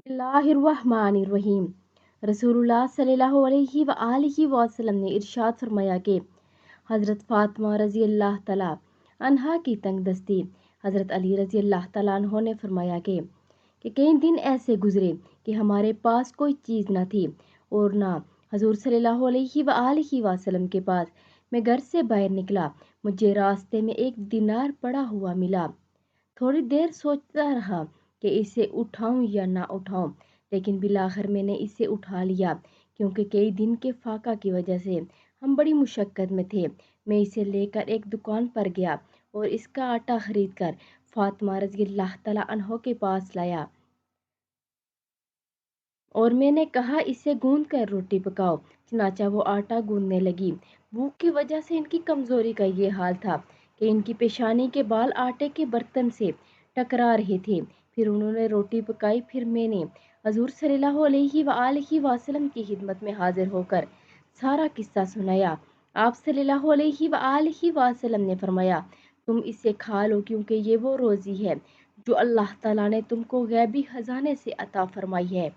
बिस्मिल्लाहिर्रहमानिर्रहीम। रसूलुल्लाह सल्लल्लाहु अलैहि वआलिहि वसल्लम ने इरशाद फरमाया कि हज़रत फ़ातिमा रज़ी अल्लाह तआला अन्हा की तंग दस्ती हज़रत अली रज़ी अल्लाह तआला अन्हो ने फरमाया कि कई दिन ऐसे गुजरे कि हमारे पास कोई चीज़ न थी और ना हजूर सल्लल्लाहु अलैहि वआलिहि वसल्लम के पास। मैं घर से बाहर निकला, मुझे रास्ते में एक दिनार पड़ा हुआ मिला। थोड़ी देर सोचता रहा कि इसे उठाऊं या ना उठाऊं, लेकिन बिलाखिर मैंने इसे उठा लिया क्योंकि कई दिन के फाका की वजह से हम बड़ी मुशक्कत में थे। मैं इसे लेकर एक दुकान पर गया और इसका आटा खरीद कर फातिमा रज़ी अल्लाह तआला अन्हो के पास लाया और मैंने कहा इसे गूंद कर रोटी पकाओ। चनाचा वो आटा गूंदने लगी। भूख की वजह से इनकी कमज़ोरी का ये हाल था कि इनकी पेशानी के बाल आटे के बर्तन से टकरा रहे थे। फिर उन्होंने रोटी पकाई। फिर मैंने हजूर सल्लल्लाहु अलैहि वसल्लम की खिदमत में हाजिर होकर सारा किस्सा सुनाया। आप सल्लल्लाहु अलैहि वसल्लम ने फरमाया, तुम इसे खा लो क्योंकि ये वो रोज़ी है जो अल्लाह ताला ने तुमको गैबी खजाने से अता फरमाई है।